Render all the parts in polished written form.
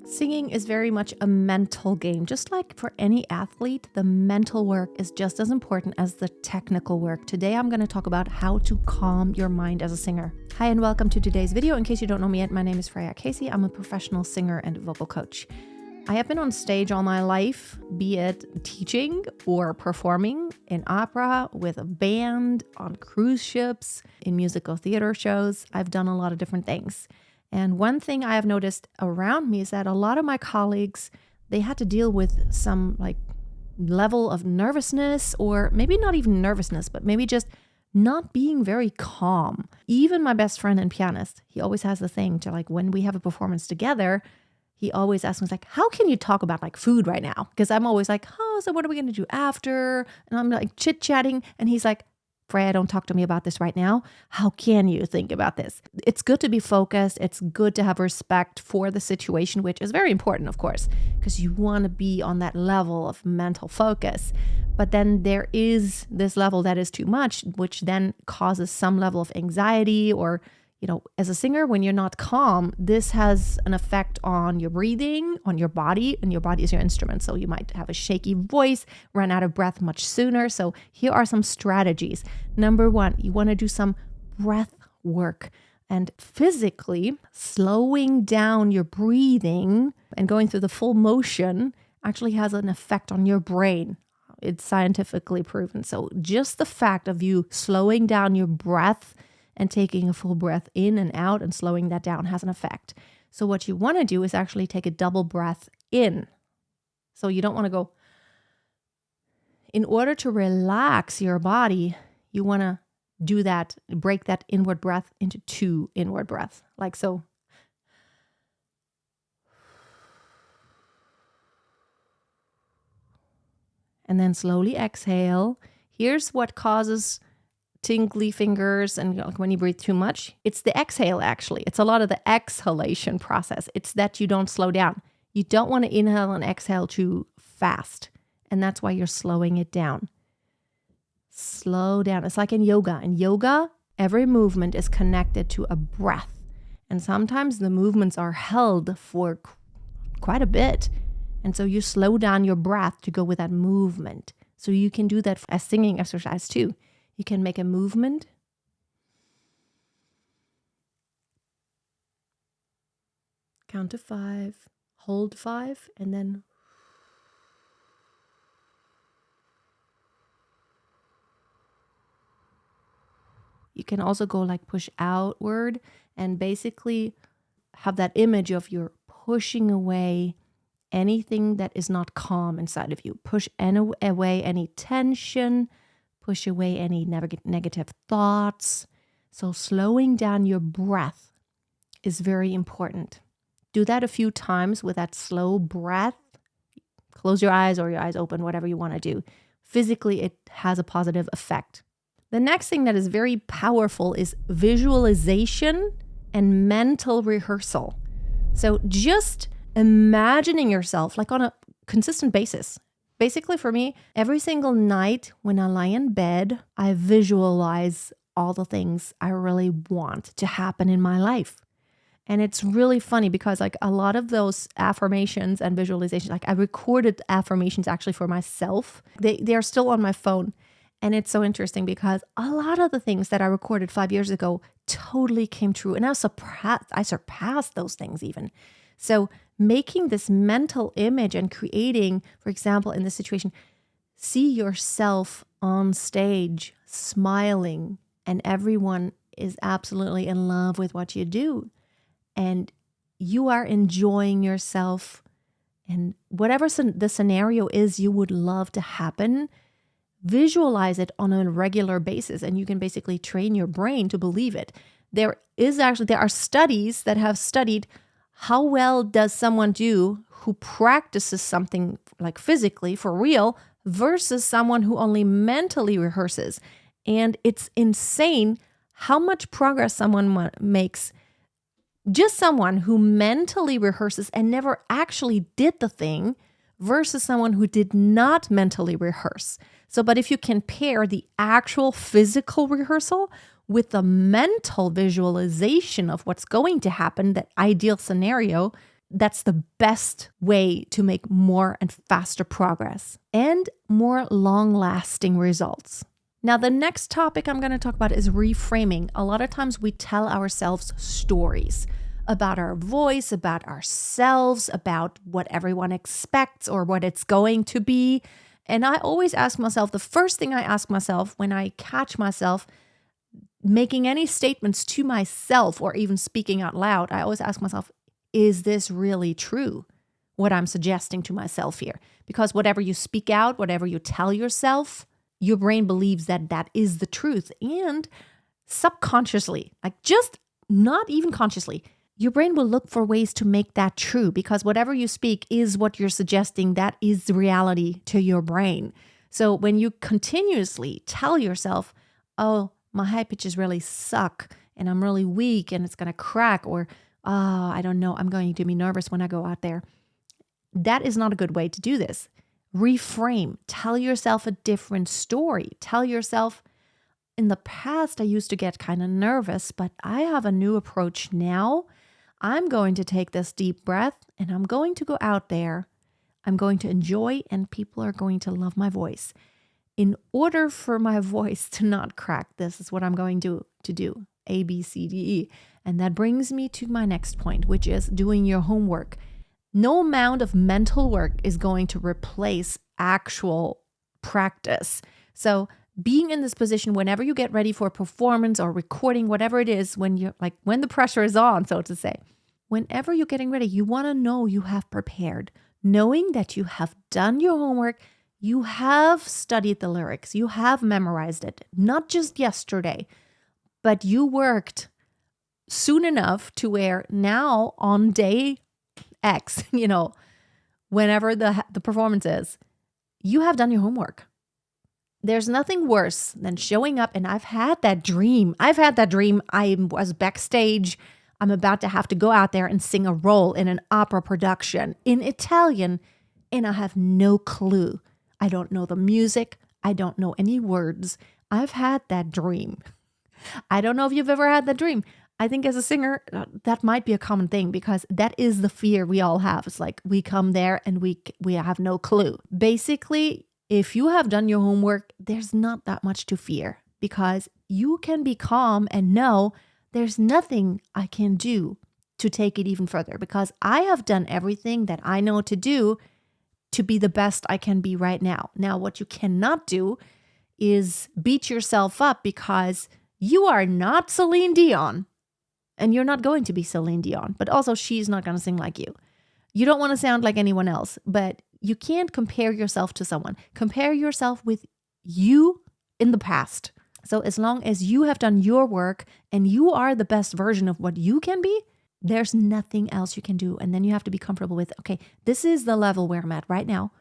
Singing is very much a mental game. Just like for any athlete, the mental work is just as important as the technical work. Today, I'm going to talk about how to calm your mind as a singer. Hi, and welcome to today's video. In case you don't know me yet, my name is Freya Casey. I'm a professional singer and vocal coach. I have been on stage all my life, be it teaching or performing in opera, with a band, on cruise ships, in musical theater shows. I've done a lot of different things. And one thing I have noticed around me is that a lot of my colleagues, they had to deal with some level of nervousness, or maybe not even nervousness, but maybe just not being very calm. Even my best friend and pianist, he always has the thing to when we have a performance together, he always asks me how can you talk about food right now? Because I'm always so what are we going to do after? And I'm chit-chatting, and he's like, Freya, don't talk to me about this right now. How can you think about this? It's good to be focused. It's good to have respect for the situation, which is very important, of course, because you want to be on that level of mental focus. But then there is this level that is too much, which then causes some level of anxiety or, as a singer, when you're not calm, this has an effect on your breathing, on your body, and your body is your instrument. So you might have a shaky voice, run out of breath much sooner. So here are some strategies. Number one, you want to do some breath work, and physically slowing down your breathing and going through the full motion actually has an effect on your brain. It's scientifically proven. So just the fact of you slowing down your breath and taking a full breath in and out and slowing that down has an effect. So what you want to do is actually take a double breath in. So you don't want to go. In order to relax your body, you want to do that, break that inward breath into two inward breaths, like so. And then slowly exhale. Here's what causes tingly fingers and when you breathe too much. It's the exhale, actually. It's a lot of the exhalation process. It's that you don't slow down. You don't want to inhale and exhale too fast. And that's why you're slowing it down. Slow down. It's like in yoga. In yoga, every movement is connected to a breath. And sometimes the movements are held for quite a bit. And so you slow down your breath to go with that movement. So you can do that as singing exercise too. You can make a movement. Count to 5, hold 5, and then you can also go push outward and basically have that image of you're pushing away anything that is not calm inside of you. Push away any tension. Push away any negative thoughts. So slowing down your breath is very important. Do that a few times with that slow breath. Close your eyes or your eyes open, whatever you want to do. Physically, it has a positive effect. The next thing that is very powerful is visualization and mental rehearsal. So just imagining yourself on a consistent basis. Basically, for me, every single night when I lie in bed, I visualize all the things I really want to happen in my life. And it's really funny because a lot of those affirmations and visualizations, I recorded affirmations actually for myself. They are still on my phone. And it's so interesting because a lot of the things that I recorded 5 years ago totally came true. And I surpassed those things even. So making this mental image and creating, for example, in this situation, see yourself on stage smiling and everyone is absolutely in love with what you do. And you are enjoying yourself, and whatever the scenario is you would love to happen, visualize it on a regular basis, and you can basically train your brain to believe it. There are studies that have studied how well does someone do who practices something physically for real versus someone who only mentally rehearses. And it's insane how much progress someone makes. Just someone who mentally rehearses and never actually did the thing versus someone who did not mentally rehearse. But if you can pair the actual physical rehearsal with the mental visualization of what's going to happen, that ideal scenario, That's the best way to make more and faster progress and more long-lasting results. Now, the next topic I'm going to talk about is reframing. A lot of times we tell ourselves stories about our voice, about ourselves, about what everyone expects or what it's going to be. And I always ask myself, the first thing I ask myself when I catch myself making any statements to myself or even speaking out loud, I always ask myself, is this really true, what I'm suggesting to myself here? Because whatever you speak out, whatever you tell yourself, your brain believes that that is the truth. And subconsciously, like just not even consciously, your brain will look for ways to make that true, because whatever you speak is what you're suggesting. That is the reality to your brain. So when you continuously tell yourself, oh, my high pitches really suck and I'm really weak and it's going to crack, or I don't know, I'm going to be nervous when I go out there. That is not a good way to do this. Reframe. Tell yourself a different story. Tell yourself, in the past, I used to get kind of nervous, but I have a new approach now. I'm going to take this deep breath and I'm going to go out there. I'm going to enjoy, and people are going to love my voice. In order for my voice to not crack, this is what I'm going to do. A, B, C, D, E. And that brings me to my next point, which is doing your homework. No amount of mental work is going to replace actual practice. So being in this position, whenever you get ready for a performance or recording, whatever it is, when the pressure is on, so to say, whenever you're getting ready, you want to know you have prepared, knowing that you have done your homework, you have studied the lyrics, you have memorized it, not just yesterday, but you worked soon enough to where now on day X, whenever the performance is, you have done your homework. There's nothing worse than showing up, and I've had that dream. I was backstage. I'm about to have to go out there and sing a role in an opera production in Italian, and I have no clue. I don't know the music. I don't know any words. I've had that dream. I don't know if you've ever had that dream. I think as a singer, that might be a common thing, because that is the fear we all have. It's like we come there and we have no clue. Basically, if you have done your homework, there's not that much to fear, because you can be calm and know there's nothing I can do to take it even further, because I have done everything that I know to do to be the best I can be right now. Now, what you cannot do is beat yourself up because you are not Celine Dion. And you're not going to be Celine Dion, but also she's not going to sing like you. You don't want to sound like anyone else, but you can't compare yourself to someone. Compare yourself with you in the past. So as long as you have done your work and you are the best version of what you can be, there's nothing else you can do. And then you have to be comfortable with, okay, this is the level where I'm at right now,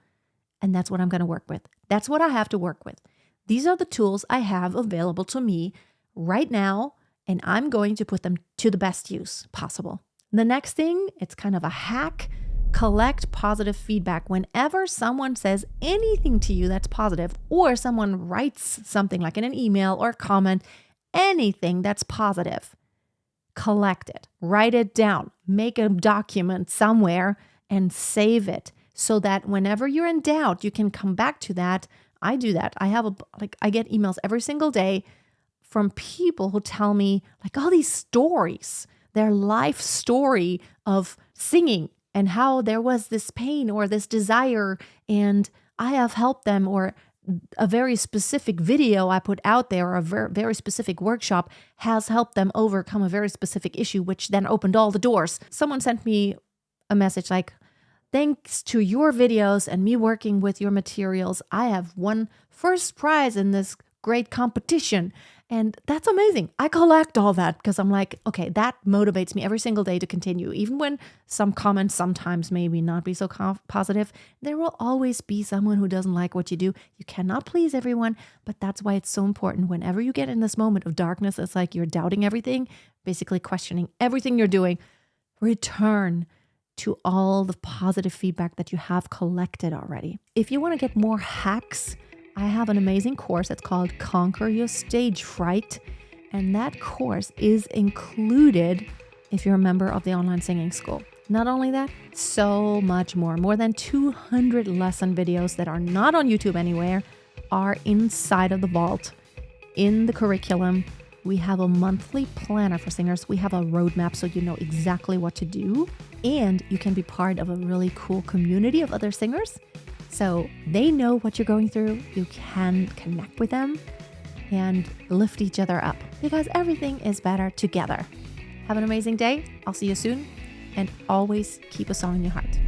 and that's what I'm going to work with. That's what I have to work with. These are the tools I have available to me right now, and I'm going to put them to the best use possible. The next thing, it's kind of a hack. Collect positive feedback. Whenever someone says anything to you that's positive, or someone writes something like in an email or comment, anything that's positive, collect it. Write it down. Make a document somewhere and save it, so that whenever you're in doubt, you can come back to that. I do that. I get emails every single day from people who tell me like all these stories, their life story of singing and how there was this pain or this desire, and I have helped them, or a very specific video I put out there, or a very specific workshop has helped them overcome a very specific issue, which then opened all the doors. Someone sent me a message like, thanks to your videos and me working with your materials, I have won first prize in this great competition. And that's amazing. I collect all that because I'm like, okay, that motivates me every single day to continue. Even when some comments sometimes maybe not be so positive, there will always be someone who doesn't like what you do. You cannot please everyone, but that's why it's so important. Whenever you get in this moment of darkness, it's like you're doubting everything, basically questioning everything you're doing. Return to all the positive feedback that you have collected already. If you want to get more hacks, I have an amazing course. It's called Conquer Your Stage Fright. And that course is included if you're a member of the online singing school. Not only that, so much more. More than 200 lesson videos that are not on YouTube anywhere are inside of the vault. In the curriculum, we have a monthly planner for singers. We have a roadmap so you know exactly what to do. And you can be part of a really cool community of other singers. So they know what you're going through. You can connect with them and lift each other up because everything is better together. Have an amazing day. I'll see you soon. And always keep a song in your heart.